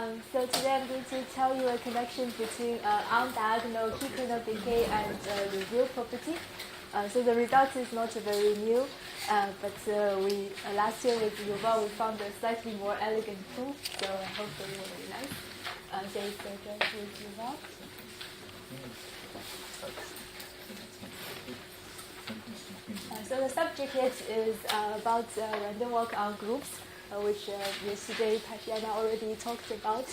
So today I'm going to tell you a connection between on-diagonal key kernel decay and Liouville property. So the result is not very new, but we last year with Liouville we found a slightly more elegant proof, so hopefully it will be nice. So it's just with Liouville. So the subject here is about random walk on groups, which yesterday Tatiana already talked about.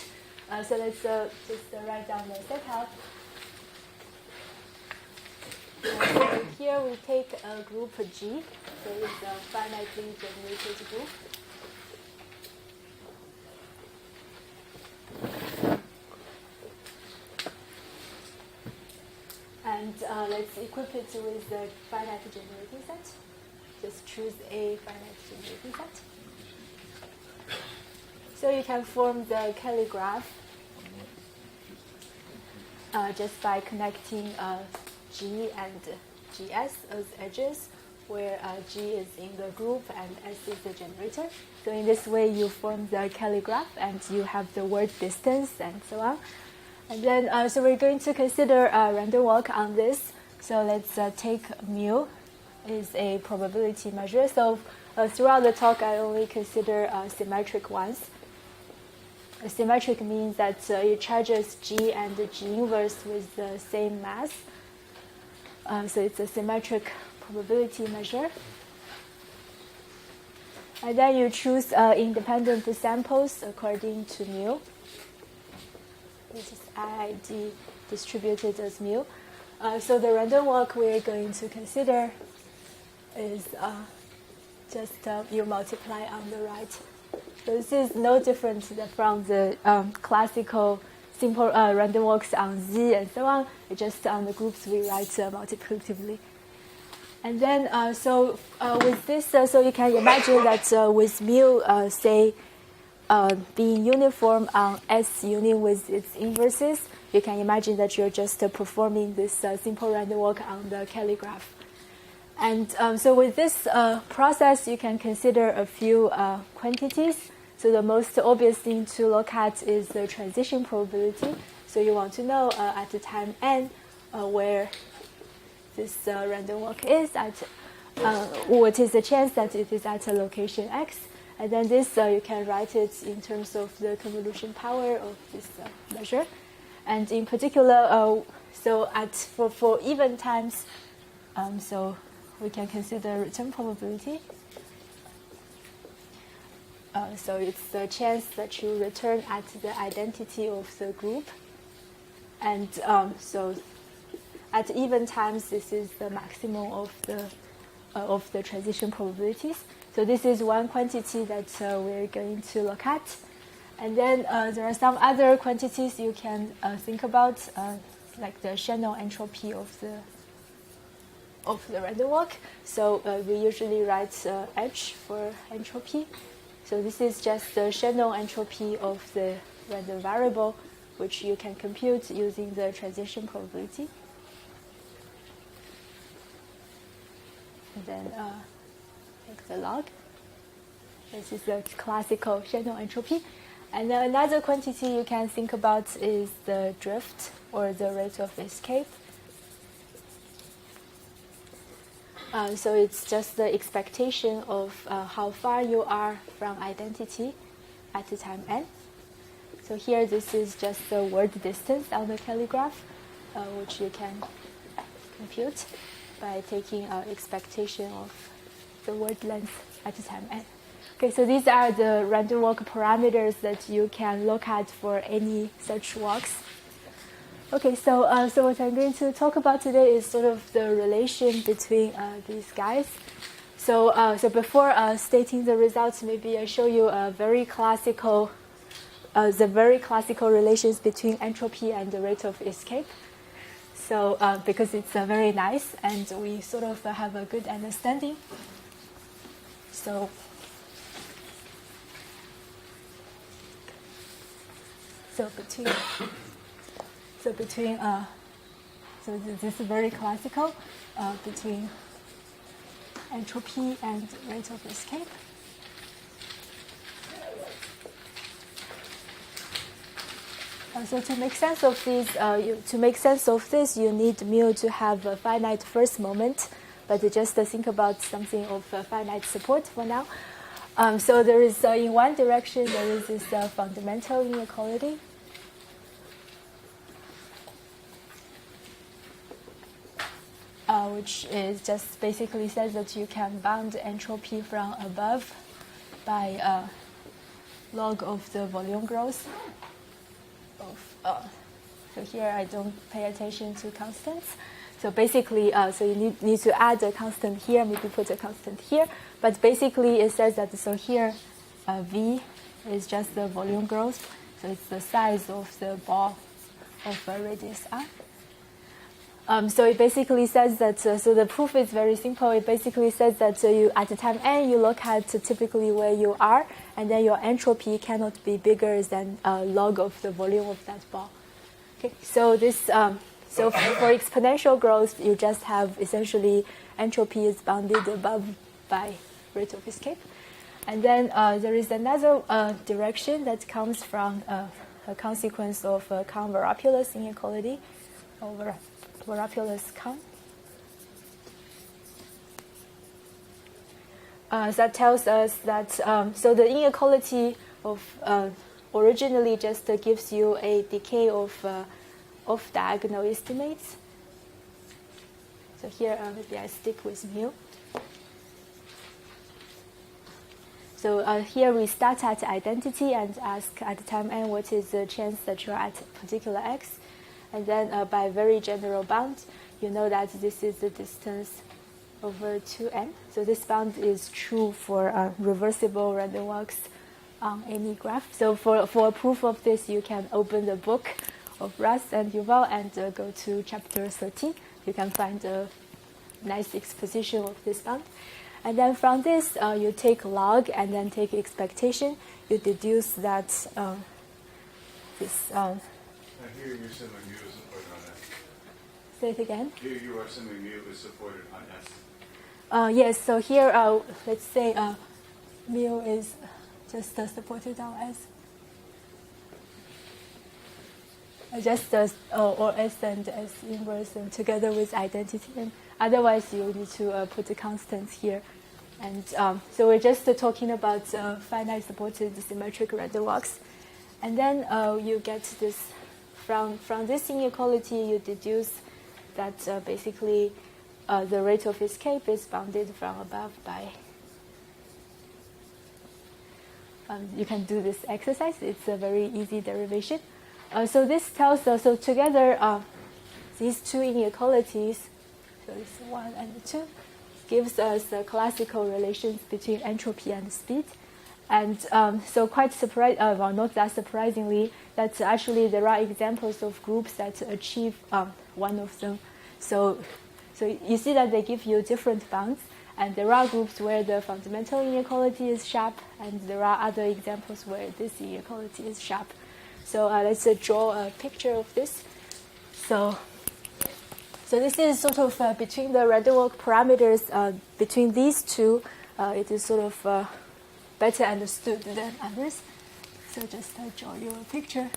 So let's just write down the setup. So here we take a group G, so it's a finitely generated group. And let's equip it with the finite generating set. Just choose a finite generating set. So you can form the Kelly graph just by connecting G and GS as edges, where G is in the group and S is the generator. So in this way, you form the Kelly graph, and you have the word distance and so on. And then, so we're going to consider a random walk on this. So let's take mu is a probability measure. So throughout the talk, I only consider symmetric ones. Symmetric means that it charges G and G inverse with the same mass. So it's a symmetric probability measure. And then you choose independent samples according to mu, which is IID distributed as mu. So the random walk we're going to consider is just you multiply on the right. So this is no different from the classical simple random walks on Z and so on. It's just on the groups we write multiplicatively. And then with this, so you can imagine that with mu, say, being uniform on S union with its inverses, you can imagine that you're just performing this simple random walk on the Kelly graph. And so with this process, you can consider a few quantities. So the most obvious thing to look at is the transition probability. So you want to know at the time n where this random walk is at, what is the chance that it is at a location x. And then this, you can write it in terms of the convolution power of this measure. And in particular, so for even times, so we can consider return probability. So it's the chance that you return at the identity of the group. And so at even times, this is the maximum of the transition probabilities. So this is one quantity that we're going to look at. And then there are some other quantities you can think about, like the Shannon entropy of the random walk. So we usually write H for entropy. So this is just the Shannon entropy of the random variable, which you can compute using the transition probability. And then take the log. This is the classical Shannon entropy. And then another quantity you can think about is the drift, or the rate of escape. So it's just the expectation of how far you are from identity at the time n. So here this is just the word distance on the Kelly graph, which you can compute by taking expectation of the word length at the time n. Okay, so these are the random walk parameters that you can look at for any such walks. Okay, so what I'm going to talk about today is sort of the relation between these guys. So before stating the results, maybe I show you the very classical relations between entropy and the rate of escape. So because it's very nice and we sort of have a good understanding. So this is very classical between entropy and rate of escape. So to make sense of this, you need mu to have a finite first moment, but just think about something of finite support for now. So there is, in one direction, there is this fundamental inequality. Which is just basically says that you can bound entropy from above by log of the volume growth. So here I don't pay attention to constants. So basically, so you need to add a constant here, maybe put a constant here. But basically, it says that so here, V is just the volume growth. So it's the size of the ball of radius r. So it basically says that, so the proof is very simple. It basically says that you, at the time n, you look at typically where you are, and then your entropy cannot be bigger than log of the volume of that ball. Okay, so this, so for exponential growth, you just have essentially entropy is bounded above by rate of escape. And then there is another direction that comes from a consequence of convolvulus inequality over Varapulus Con. That tells us that so the inequality of originally just gives you a decay of diagonal estimates. So here maybe I stick with mu. So here we start at identity and ask at time n what is the chance that you're at particular x. And then by very general bound, you know that this is the distance over 2n. So this bound is true for reversible random walks on any graph. So for a proof of this, you can open the book of Russ and Liouville and go to chapter 13. You can find a nice exposition of this bound. And then from this, you take log and then take expectation. You deduce that this... Here you're assuming mu is supported on S. Say it again. Here you are assuming mu is supported on S. Yes, so here, let's say mu is just supported on S. Just or S and S inverse and together with identity. And otherwise, you need to put the constants here. And so we're just talking about finite supported symmetric random walks. And then you get this. From this inequality, you deduce that basically the rate of escape is bounded from above by... you can do this exercise. It's a very easy derivation. So this tells us, so together, these two inequalities, so this 1 and 2, gives us the classical relations between entropy and speed. And so quite well, not that surprisingly, that actually there are examples of groups that achieve one of them. So you see that they give you different bounds. And there are groups where the fundamental inequality is sharp, and there are other examples where this inequality is sharp. So let's draw a picture of this. So this is sort of between the random walk parameters, between these two, it is sort of better understood than others. So just draw you a picture.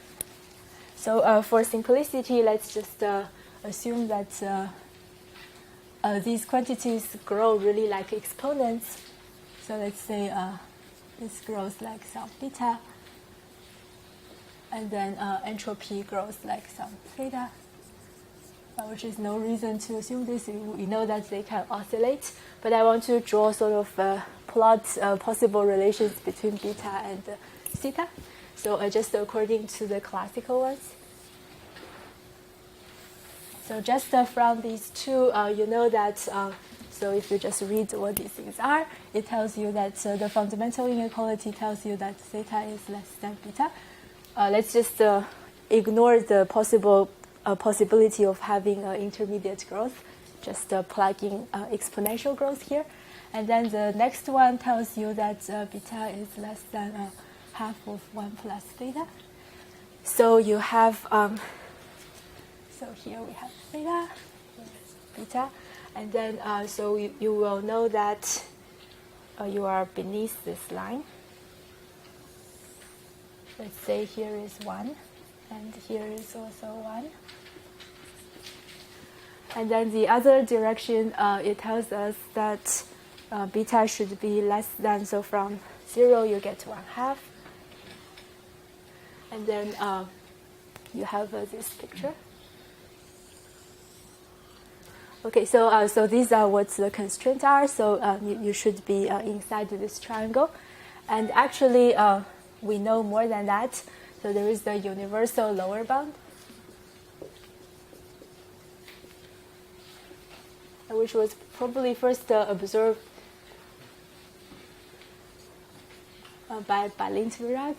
So for simplicity, let's just assume that these quantities grow really like exponents. So let's say this grows like some beta, and then entropy grows like some theta, which is no reason to assume this. We know that they can oscillate, but I want to draw sort of plot possible relations between beta and theta. So just according to the classical ones. So just from these two, you know that, so if you just read what these things are, it tells you that the fundamental inequality tells you that theta is less than beta. Let's just ignore the possibility of having intermediate growth, just plugging exponential growth here. And then the next one tells you that beta is less than half of 1 plus theta. So you have, so here we have theta, beta, and then so you will know that you are beneath this line. Let's say here is 1, and here is also 1. And then the other direction, it tells us that beta should be less than, so from 0 you get 1/2. And then you have this picture. Okay, so these are what the constraints are. So you should be inside this triangle. And actually, we know more than that. So there is the universal lower bound, which was probably first observed by Liouville,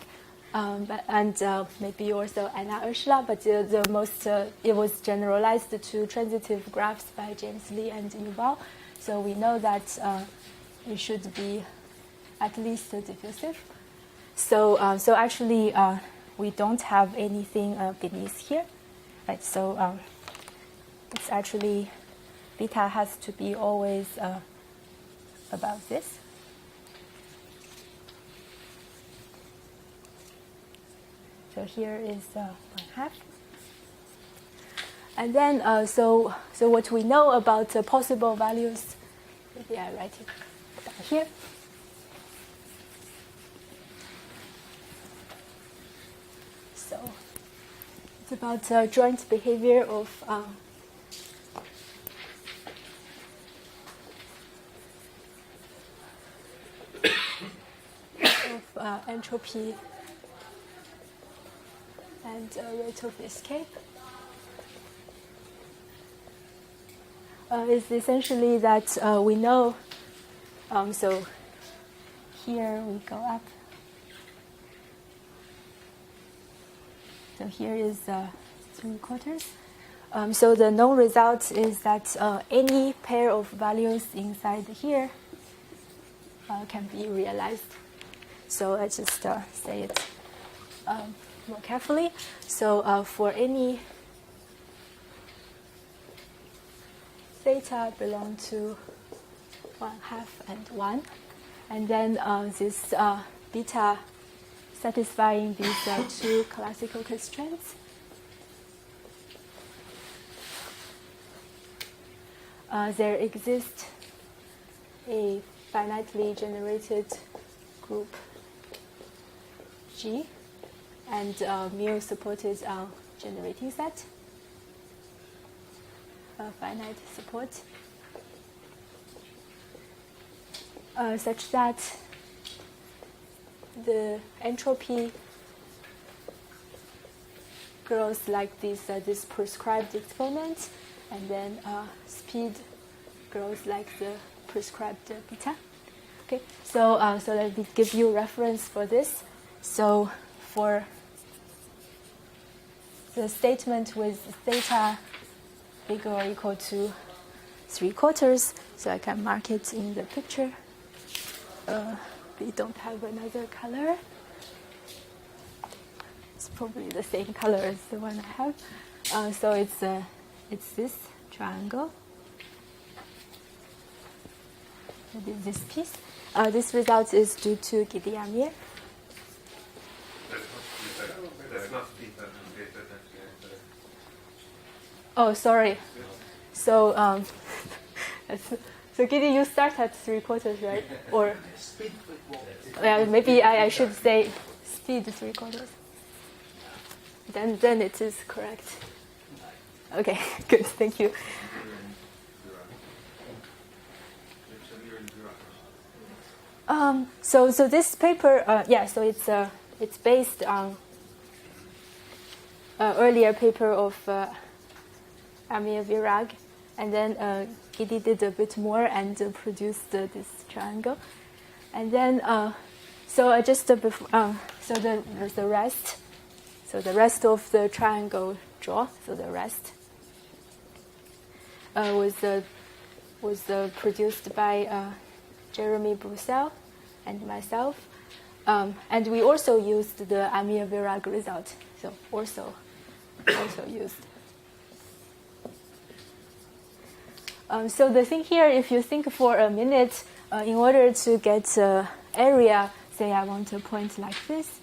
and maybe also Anna Ursula, but the most it was generalized to transitive graphs by James Lee and Liouville. So we know that it should be at least diffusive. So actually we don't have anything beneath here, right? So it's actually beta has to be always above this. So here is 1/2. And then, so what we know about possible values, maybe I write it down here. So it's about joint behavior of entropy and rate of escape. Is essentially that we know, so here we go up. So here is 3/4. So the known result is that any pair of values inside here can be realized. So I just say it more carefully. So for any theta belong to 1/2 and 1, and then this beta satisfying these two classical constraints, there exists a finitely generated group G, and mu supported generating set, finite support, such that the entropy grows like this prescribed exponent, and then speed grows like the prescribed beta. Okay, so let me give you reference for this. So for the statement with theta bigger or equal to 3/4, so I can mark it in the picture. We don't have another color. It's probably the same color as the one I have. So it's this triangle. This piece. This result is due to Guidi-Amir. Oh, sorry. So, so Guidi, you start at 3/4, right? Or maybe I should say speed 3/4. Then it is correct. Okay, good. Thank you. So this paper, so it's based on earlier paper of Amir Virag, and then Guidi did a bit more and produced this triangle, and then so the rest of the triangle draw. So the rest was produced by Jeremy Broussel and myself, and we also used the Amir Virag result. So also used. So the thing here, if you think for a minute, in order to get area, say I want a point like this,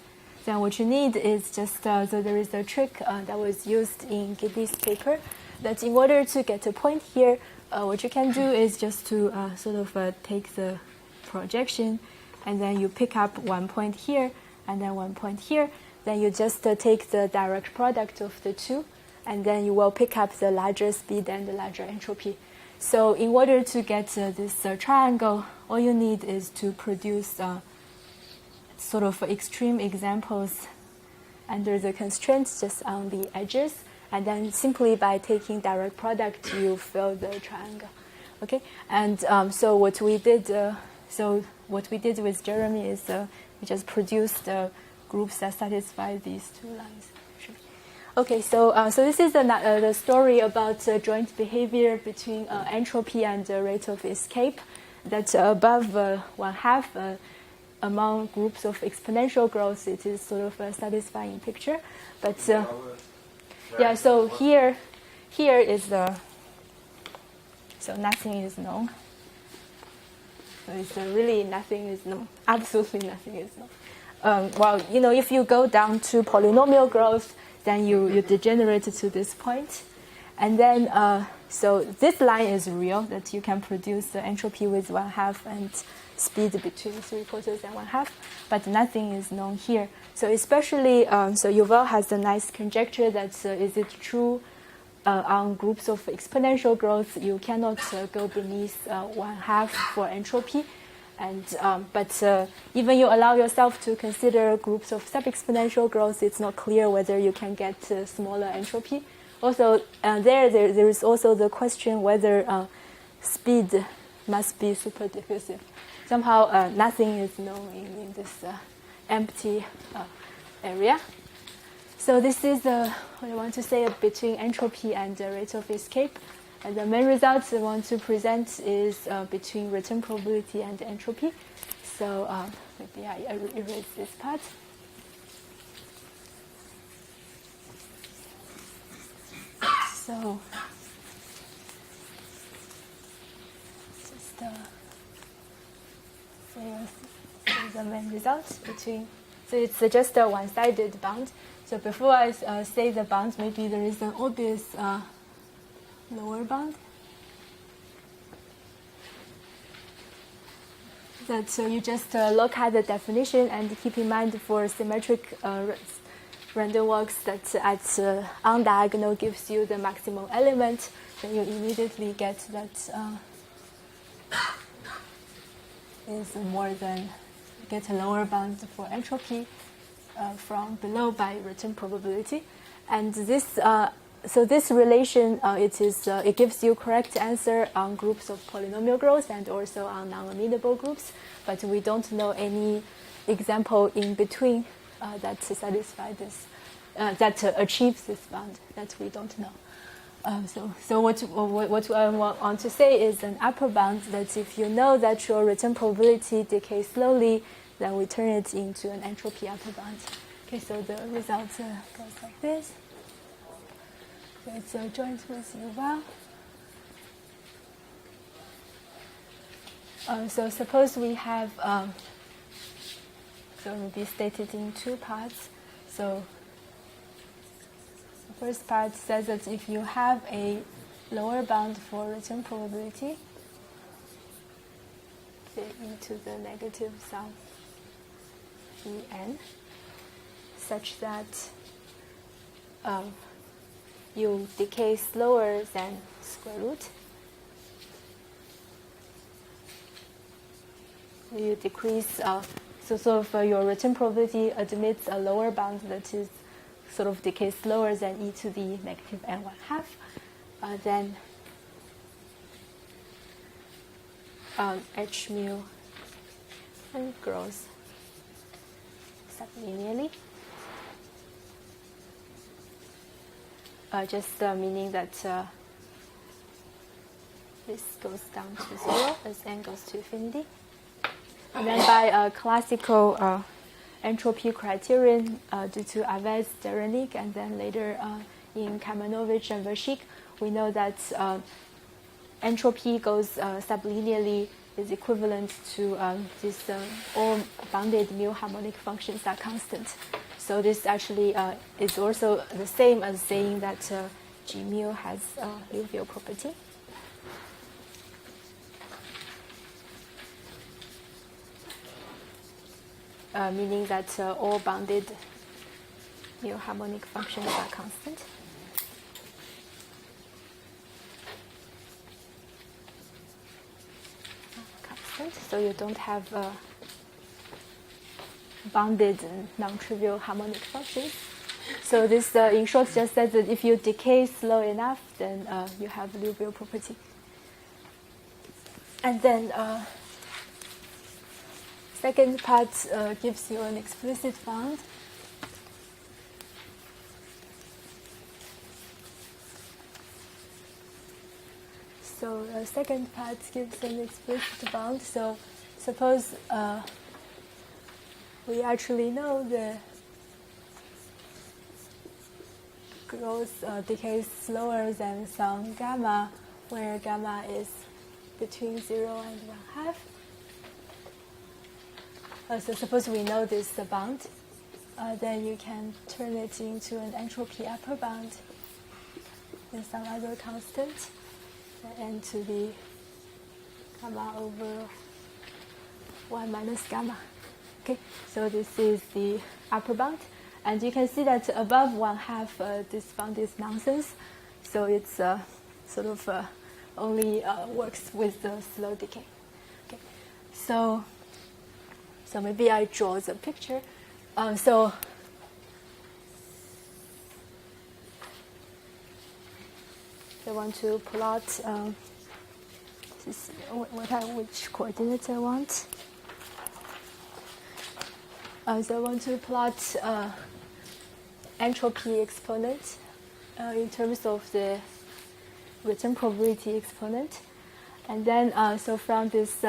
then what you need is just, so there is a trick that was used in Giddy's paper, that in order to get a point here, what you can do is just to sort of take the projection, and then you pick up 1 point here, and then 1 point here. Then you just take the direct product of the two, and then you will pick up the larger speed and the larger entropy. So in order to get this triangle, all you need is to produce sort of extreme examples under the constraints just on the edges, and then simply by taking direct product, you fill the triangle. Okay, and so what we did with Jeremy is we just produced groups that satisfy these two lines. Okay, so this is the story about joint behavior between entropy and rate of escape. That's above 1/2 among groups of exponential growth. It is sort of a satisfying picture, but yeah. So here is the. So nothing is known. So it's really nothing is known. Absolutely nothing is known. Well, if you go down to polynomial growth, then you degenerate to this point. And then, so this line is real, that you can produce the entropy with 1/2 and speed between 3/4 and 1/2, but nothing is known here. So especially, so Liouville has a nice conjecture that is it true on groups of exponential growth, you cannot go beneath 1/2 for entropy. And but even you allow yourself to consider groups of sub-exponential growth, it's not clear whether you can get smaller entropy. Also, there is also the question whether speed must be super diffusive. Somehow, nothing is known in this empty area. So this is what I want to say between entropy and the rate of escape. And the main results I want to present is between return probability and entropy. So maybe I erase this part. So just say the main results between. So it's just a one-sided bound. So before I say the bound, maybe there is an obvious lower bound. That so you just look at the definition and keep in mind for symmetric random walks that at on diagonal gives you the maximum element. Then you immediately get that is more than get a lower bound for entropy from below by return probability, and this. So this relation, it gives you correct answer on groups of polynomial growth and also on non-amenable groups, but we don't know any example in between that satisfy this, that achieves this bound. That we don't know. So what I want to say is an upper bound that if you know that your return probability decays slowly, then we turn it into an entropy upper bound. Okay, so the result goes like this. So it's a joint with Liouville. So suppose we have, so it will be stated in two parts. So the first part says that if you have a lower bound for return probability, say e to the negative sum En, such that you decay slower than square root. You decrease, so sort of your return probability admits a lower bound that is sort of decays slower than e to the negative n 1/2. Then h mu and grows sublinearly. Just meaning that this goes down to 0 as n goes to infinity. And then by a classical entropy criterion due to Avez, Derenik, and then later in Kamenovich and Vershik, we know that entropy goes sublinearly is equivalent to this all bounded mu-harmonic functions are constant. So this actually is also the same as saying that G mu has a Liouville property. Meaning that all bounded mu-harmonic functions are constant. So you don't have bounded non-trivial harmonic functions. So this, in short, just says that if you decay slow enough, then you have Liouville property. And then second part gives you an explicit bound. So the second part gives an explicit bound. So suppose we actually know the growth decays slower than some gamma, where gamma is between 0 and 1/2. So suppose we know this bound, then you can turn it into an entropy upper bound with some other constant, n to the gamma over 1 minus gamma. Okay, so this is the upper bound. And you can see that above 1/2, this bound is nonsense. So it's sort of only works with the slow decay. Okay, so maybe I draw the picture. So I want to plot this is which coordinates I want. So I want to plot entropy exponent in terms of the return probability exponent, and then so from this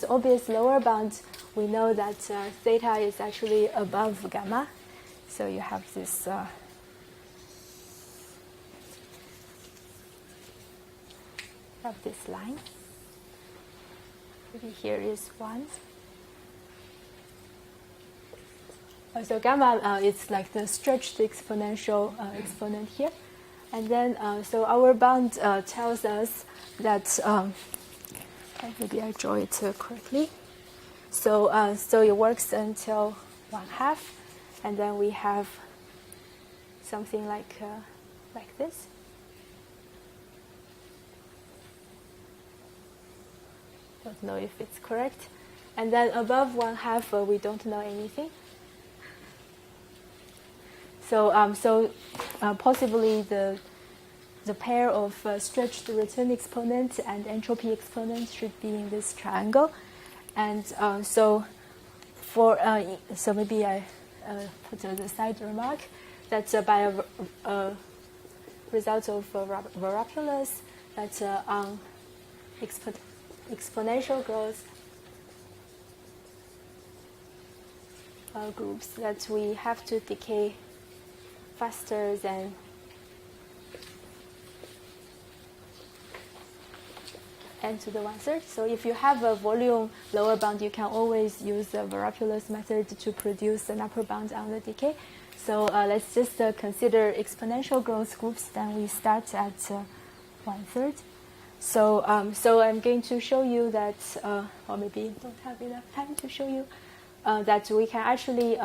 obvious lower bound, we know that theta is actually above gamma. So you have this line. Maybe here is 1. So gamma is like the stretched exponential exponent here. And then, so our bound tells us that, maybe I draw it correctly. So it works until 1/2, and then we have something like this. Don't know if it's correct. And then above 1/2, we don't know anything. So possibly the pair of stretched return exponent and entropy exponent should be in this triangle, and so maybe I put the side remark that by a result of Varapulus, that on exponential growth groups, that we have to decay faster than n to the 1/3. So if you have a volume lower bound, you can always use the Varapulus method to produce an upper bound on the decay. So let's just consider exponential growth groups. Then we start at 1/3. So I'm going to show you that, or maybe don't have enough time to show you, that we can actually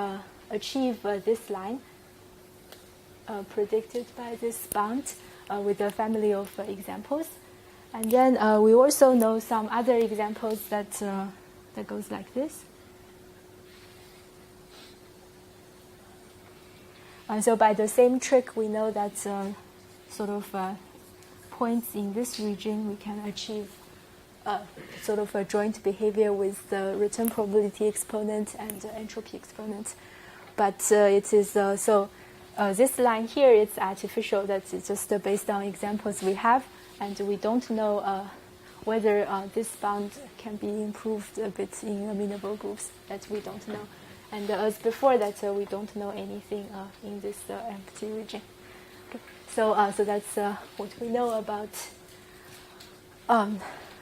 achieve this line predicted by this bound with a family of examples. And then we also know some other examples that goes like this. And so by the same trick, we know that sort of points in this region, we can achieve sort of a joint behavior with the return probability exponent and entropy exponent. But it is this line here, it's artificial. That's just based on examples we have, and we don't know whether this bound can be improved a bit in amenable groups. That we don't know. And as before that, we don't know anything in this empty region. Okay. So that's what we know about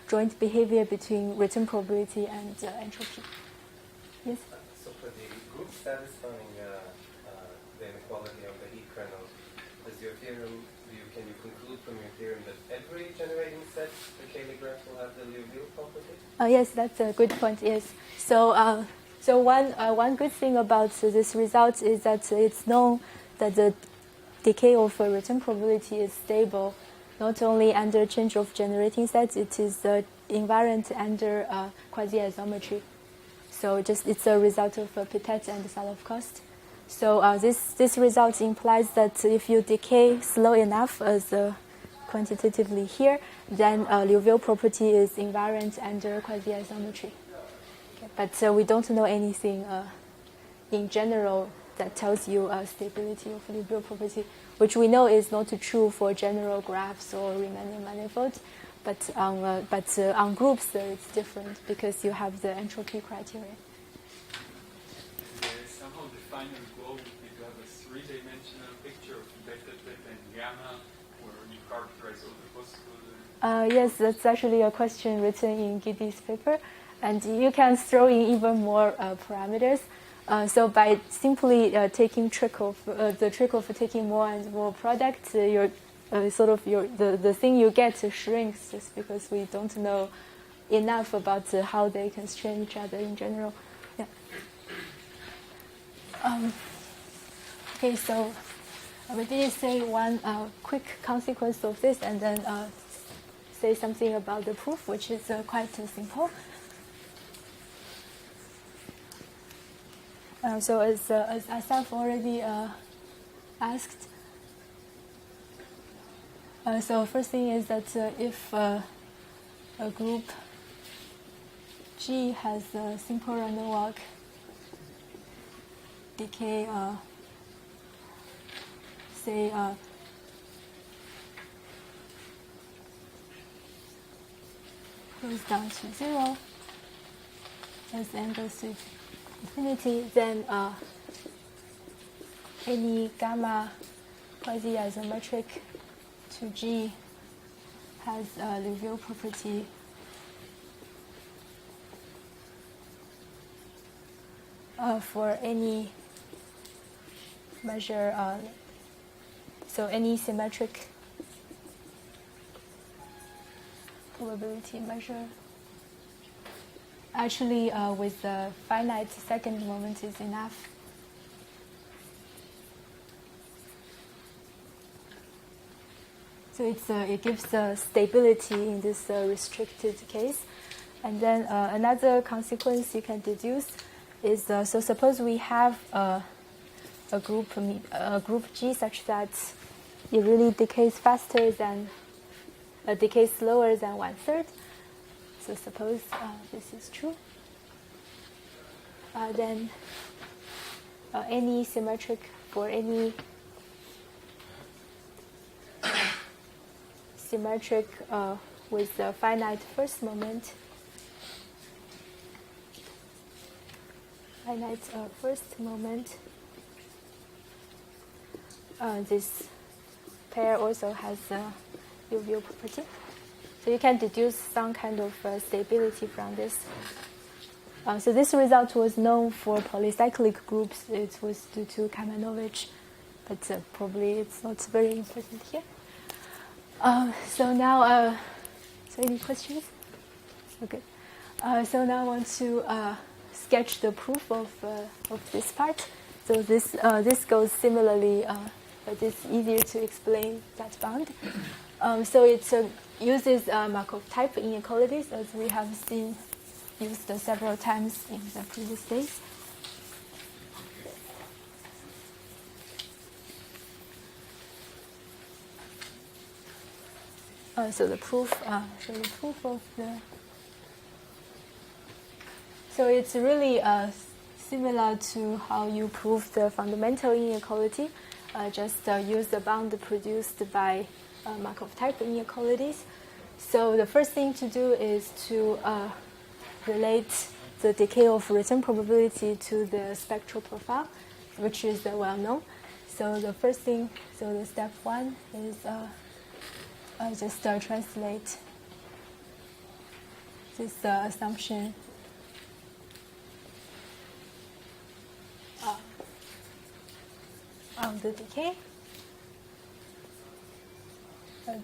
joint behavior between return probability and entropy. Yes? So for the group satisfying the inequality of the heat kernel, does your theorem, can you conclude from your theorem that every generating set, the Cayley graph, will have the Liouville property? Yes, that's a good point. Yes. So one good thing about this result is that it's known that the decay of return probability is stable, not only under change of generating sets, it is invariant under quasi-isometry. So it's a result of Pitet and Saloff-Cost. So this result implies that if you decay slow enough, as quantitatively here, then Liouville property is invariant under quasi-isometry. Okay, but we don't know anything in general that tells you stability of Liouville property, which we know is not true for general graphs or Riemannian manifolds. But on groups, it's different because you have the entropy criteria. Somehow the final goal would be to have a three-dimensional picture of beta, theta, and gamma, where you characterize all the possible. Yes, that's actually a question written in Giddy's paper, and you can throw in even more parameters. So by simply taking the trick of taking more and more products, the thing you get shrinks just because we don't know enough about how they constrain each other in general. Yeah. Okay, so we did say one quick consequence of this, and then say something about the proof, which is quite simple. So as Asaf already asked, so first thing is that if a group G has a simple random walk decay, say goes down to 0 as n goes to infinity, then any gamma quasi-isometric to G has a Liouville property for any measure, so any symmetric probability measure. Actually, with the finite second moment is enough. So it gives stability in this restricted case. And then another consequence you can deduce is, so suppose we have a group G such that it really decays faster than, decays slower than 1/3. So suppose this is true. Then any symmetric for any symmetric with the finite first moment, this pair also has a Liouville property. So you can deduce some kind of stability from this. So this result was known for polycyclic groups. It was due to Kamenovich, but probably it's not very important here. So now, so any questions? Okay. So now I want to sketch the proof of this part. So this goes similarly, but it's easier to explain that bound. So it uses Markov type inequalities, as we have seen used several times in the previous days. So the proof of the. So it's really similar to how you prove the fundamental inequality. Just use the bound produced by Markov type inequalities. So the first thing to do is to relate the decay of return probability to the spectral profile, which is well known. So the first thing, so the step one is just translate this assumption on the decay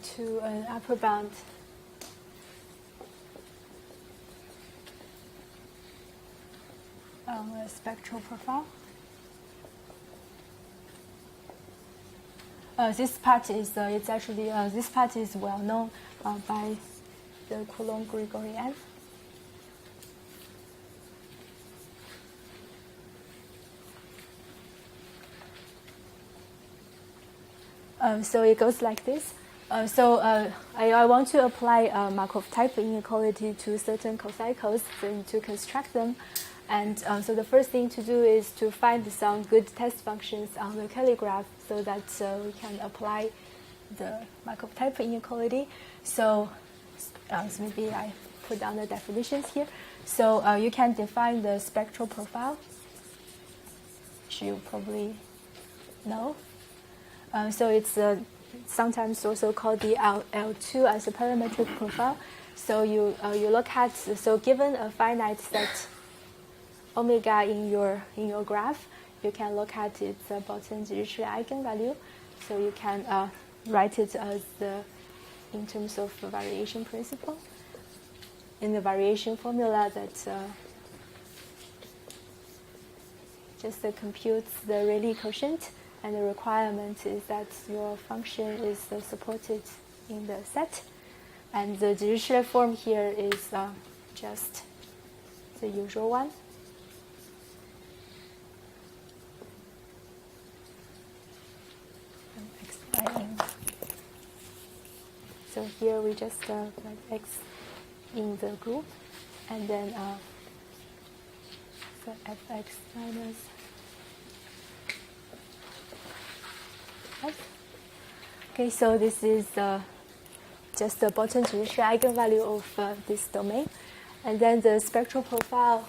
to an upper bound on a spectral profile. This part is it's actually this part is well known by the Coulomb-Gregorian. So it goes like this. I want to apply Markov type inequality to certain cocycles to construct them. And so the first thing to do is to find some good test functions on the Kelly graph so that we can apply the Markov type inequality. So maybe I put down the definitions here. So you can define the spectral profile, which you probably know. So it's sometimes also called the L2 as a parametric profile. So you look at, so given a finite set omega in your graph, you can look at its Boltzmann-Dirichlet eigenvalue. So you can write it as in terms of the variation principle. In the variation formula that just computes the Rayleigh quotient. And the requirement is that your function is supported in the set. And the Dirichlet form here is just the usual one. So here we just write x in the group, and then so fx minus f. Okay, so this is just the Boltzmann-Dirichlet eigenvalue of this domain. And then the spectral profile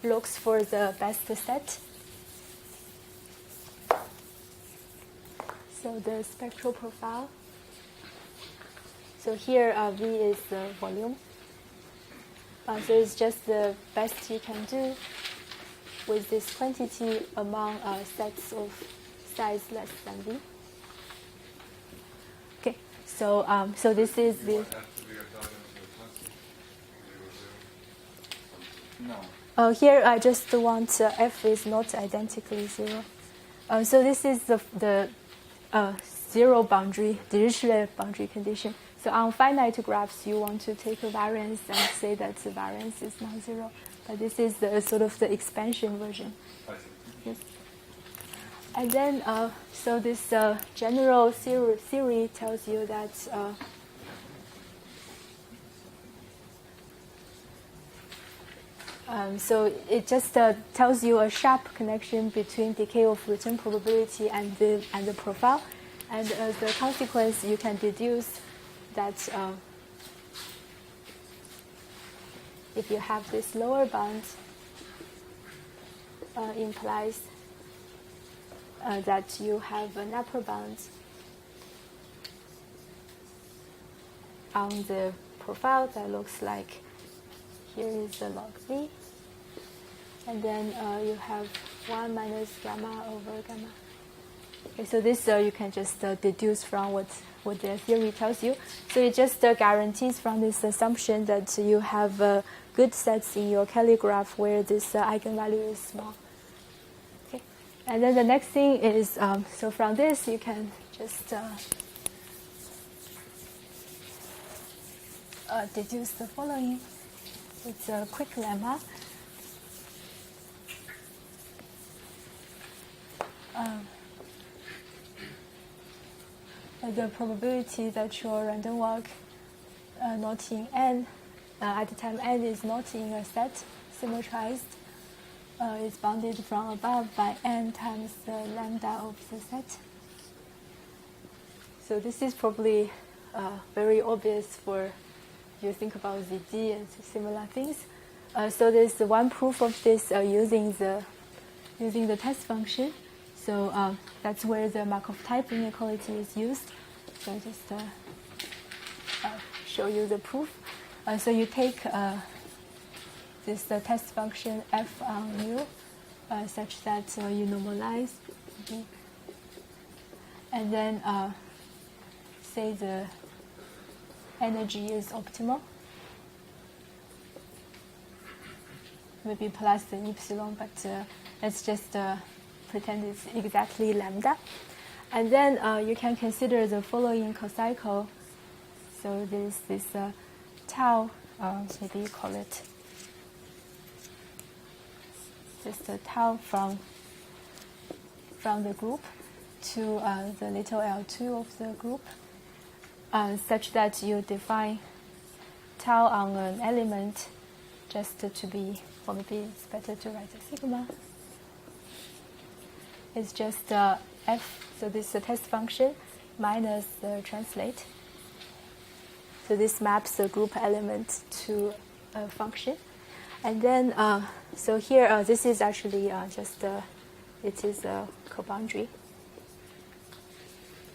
looks for the best set. So the spectral profile. So here V is the volume. So it's just the best you can do with this quantity among sets of size less than V. Okay, so so this is the. No. Here I just want f is not identically 0. So this is the zero boundary, Dirichlet boundary condition. So on finite graphs, you want to take a variance and say that the variance is non-zero. But this is the sort of the expansion version. Yes. And then, so this general theory tells you that so it just tells you a sharp connection between decay of return probability and the profile, and as a consequence, you can deduce that if you have this lower bound, implies that you have an upper bound on the profile that looks like here is the log V, and then you have 1 minus gamma over gamma. Okay, so this you can just deduce from what the theory tells you. So it just guarantees from this assumption that you have good sets in your Kelly graph where this eigenvalue is small. Okay, and then the next thing is so from this you can just deduce the following. It's a quick lemma. The probability that your random walk not in n at the time n is not in a set symmetrized is bounded from above by n times the lambda of the set. So this is probably very obvious for you think about ZD and similar things. So there's one proof of this using the test function. So that's where the Markov type inequality is used. So I'll just show you the proof. So you take this test function f on mu such that you normalize and then say the energy is optimal, maybe plus the epsilon, but let's just pretend it's exactly lambda. And then you can consider the following cocycle. So there's this tau, maybe you call it just a tau from the group to the little L2 of the group, such that you define tau on an element just to be, or maybe it's better to write a sigma. It's just f, so this is a test function minus the translate. So this maps the group element to a function. And then, so here, this is actually just, it is a coboundary.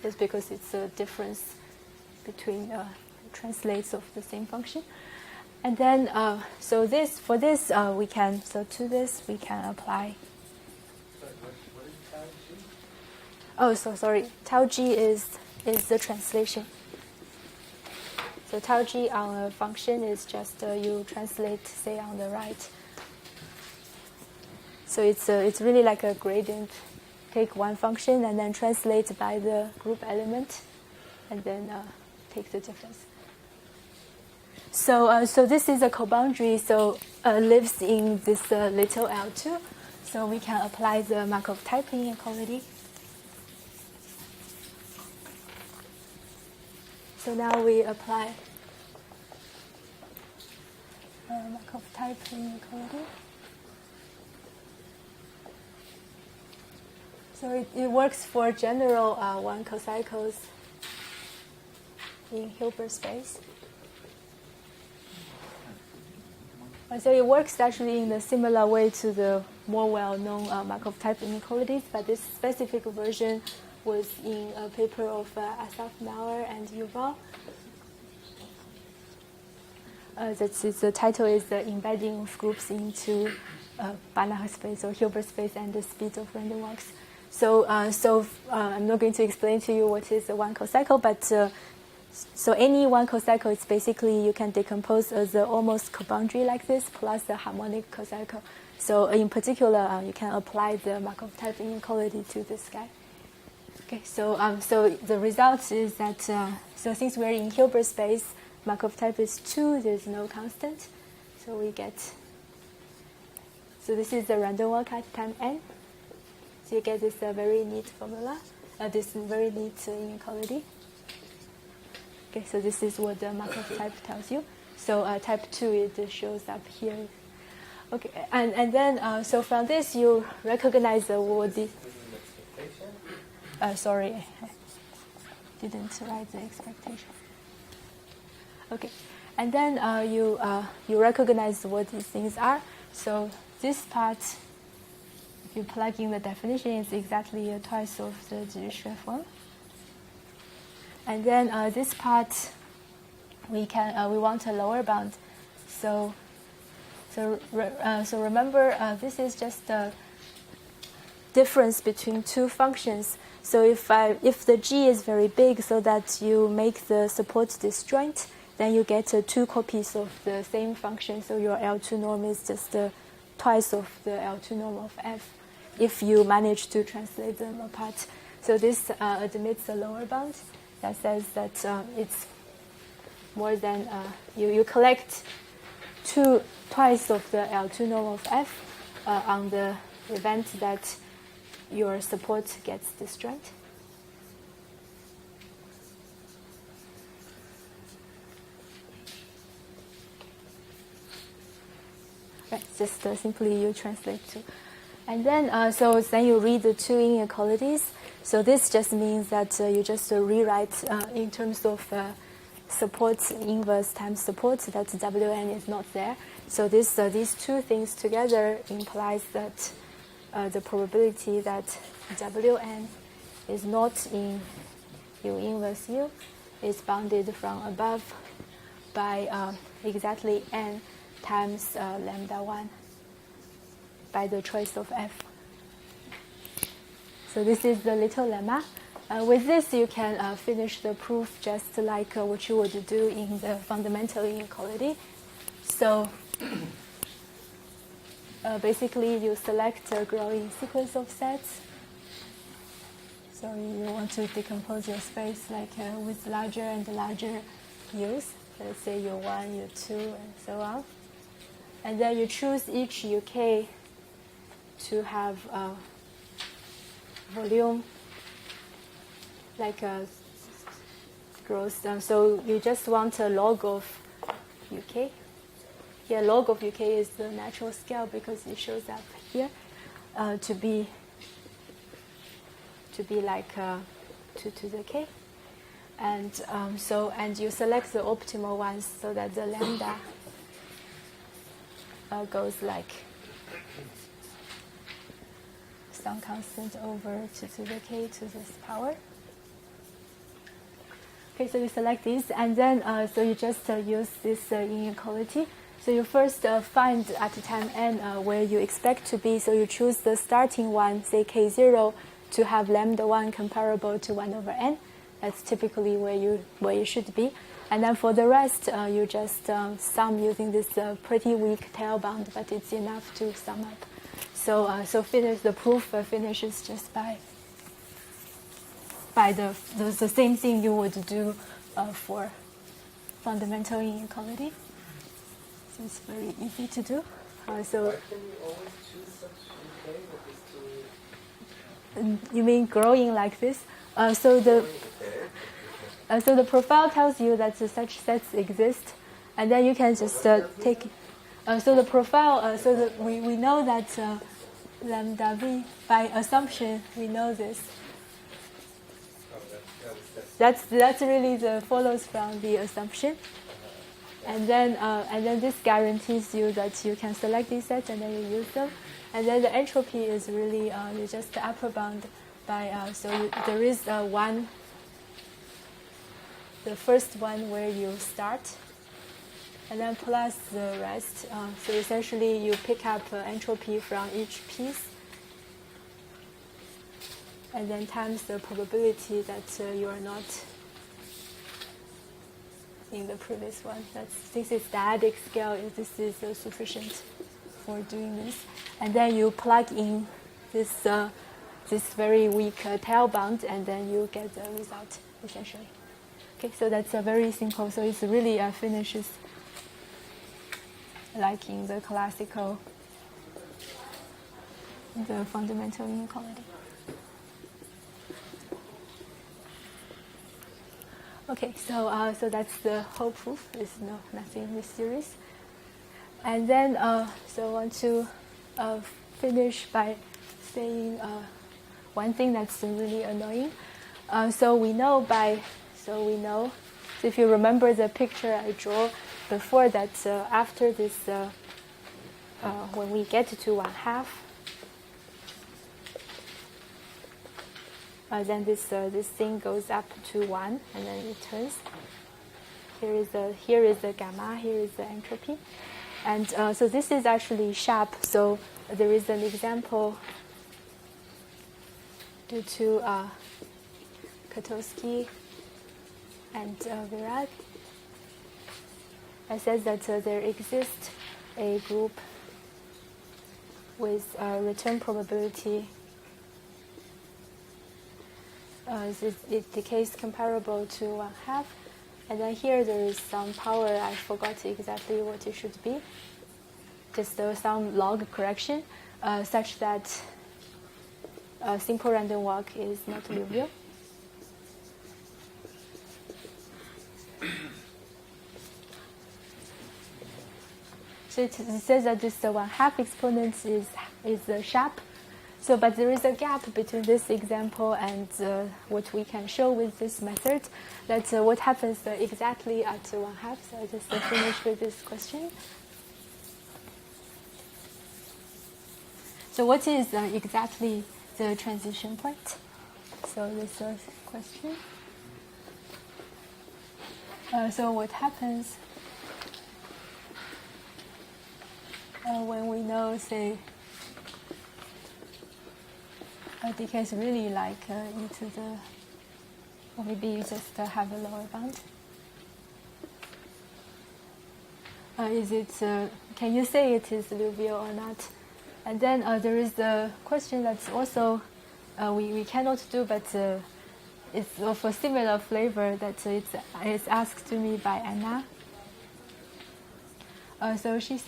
Just because it's a difference between translates of the same function. And then, so this, for this, we can, so to this, we can apply. Sorry, what is tau g? Oh, so sorry, tau g is the translation. So tau g on a function is just you translate, say, on the right. So it's really like a gradient. Take one function and then translate by the group element, and then take the difference. So so this is a coboundary. So lives in this little L2. So we can apply the Markov type inequality. So now we apply Markov type inequality. So it works for general one cocycles in Hilbert space. So it works actually in a similar way to the more well-known Markov type inequalities, but this specific version was in a paper of Asaf Nauer and Liouville. The title is the embedding of groups into Banach space or Hilbert space and the speed of random walks. So, I'm not going to explain to you what is a one cocycle, but so any one cocycle is basically you can decompose as a almost coboundary like this plus a harmonic cocycle. So in particular, you can apply the Markov type inequality to this guy. Okay, so so the result is that so since we're in Hilbert space, Markov type is 2. There's no constant, so we get. So this is the random walk at time n. So you get this very neat formula, this very neat inequality. Okay, so this is what the Markov type tells you. So type 2, it shows up here. Okay, and then, so from this, you recognize what the... sorry, I didn't write the expectation. Okay, and then you recognize what these things are. So this part, if you plug in the definition, it's exactly twice of the Dirichlet form. And then this part, we want a lower bound. So remember, this is just a difference between two functions. So if the G is very big, so that you make the support disjoint, then you get 2 copies of the same function. So your L2 norm is just twice of the L2 norm of F, if you manage to translate them apart. So this admits a lower bound that says that it's more than you collect twice of the L2 norm of F on the event that your support gets disjoint. Right, just simply you translate to. And then, so then you read the 2 inequalities. So this just means that you just rewrite in terms of support inverse times support, that Wn is not there. So this these 2 things together implies that the probability that Wn is not in U inverse U is bounded from above by exactly n times lambda 1 by the choice of F. So this is the little lemma. With this, you can finish the proof just like what you would do in the fundamental inequality. So basically, you select a growing sequence of sets. So you want to decompose your space like with larger and larger u's. Let's say u1, u2, and so on. And then you choose each uk to have a volume like a growth. So you just want a log of uk. Here, log of uk is the natural scale because it shows up here to be like 2 to the k. And and you select the optimal ones so that the lambda goes like some constant over 2 to the k to this power. Okay, so you select these, and then so you just use this inequality. So you first find at time n where you expect to be. So you choose the starting one, say k0, to have lambda 1 comparable to 1 over n. That's typically where you should be. And then for the rest, you just sum using this pretty weak tail bound, but it's enough to sum up. So finish the proof finishes just by the same thing you would do for fundamental inequality. So it's very easy to do. Why can you always choose such decay that is too? You mean growing like this? So the profile tells you that such sets exist, and then you can just take. So the profile. We know that lambda v by assumption we know this. That's really follows from the assumption, and then this guarantees you that you can select these sets and then you use them, and then the entropy is really you just upper bound by there is one. The first one where you start, and then plus the rest. So essentially, you pick up entropy from each piece, and then times the probability that you are not in the previous one. This is dyadic scale. This is sufficient for doing this, and then you plug in this very weak tail bound, and then you get the result essentially. Okay, so that's very simple. So it really finishes like in the classical, the fundamental inequality. Okay, so that's the whole proof. There's nothing mysterious. And then so I want to finish by saying one thing that's really annoying. So if you remember the picture I drew before that, after this, when we get to 1/2, then this thing goes up to 1, and then it turns. Here is the gamma, here is the entropy, and so this is actually sharp. So there is an example due to Katowski and Virag. It says that there exists a group with return probability. It decays comparable to 1/2, and then here there is some power. I forgot exactly what it should be. Just some log correction, such that simple random walk is not Liouville. So it says that this 1/2 exponent is sharp. So, but there is a gap between this example and what we can show with this method. That's what happens exactly at 1/2. So I just finish with this question. So what is exactly the transition point? So this question. So what happens when we know, say, decay is really like e to the Or maybe you just have a lower bound. Can you say it is Liouville or not? And then there is the question that's also we cannot do, but it's of a similar flavor that it's asked to me by Anna. So she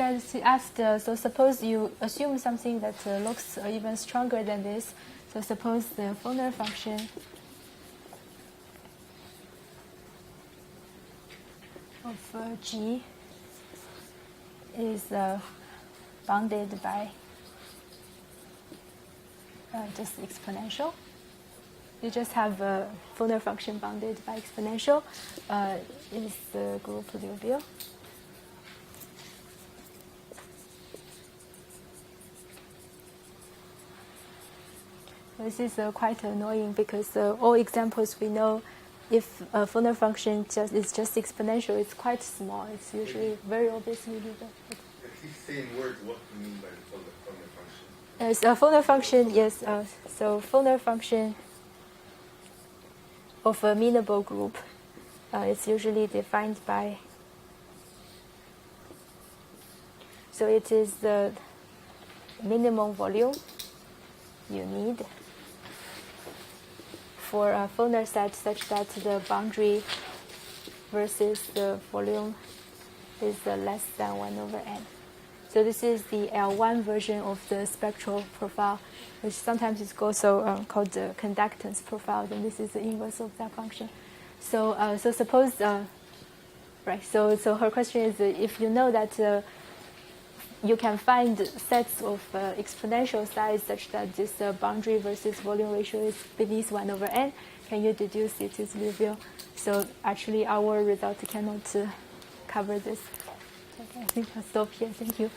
asked, so suppose you assume something that looks even stronger than this. So suppose the Foner function of G is bounded by just exponential. You just have a Foner function bounded by exponential is the group Liouville. This is quite annoying because all examples we know, if a Foner function is just exponential, it's quite small. It's usually very obviously bigger. He's saying words what you mean by the Foner function. It's a Foner function, yes. So Foner function of a amenable group. It's usually defined by. So it is the minimum volume you need for a Foner set such that the boundary versus the volume is less than 1 over n. So this is the L1 version of the spectral profile, which sometimes is also called the conductance profile. And this is the inverse of that function. So suppose, right? So her question is, if you know that you can find sets of exponential size such that this boundary versus volume ratio is beneath 1 over n, can you deduce it is Liouville? So actually, our result cannot cover this. Okay, I think I'll stop here. Thank you.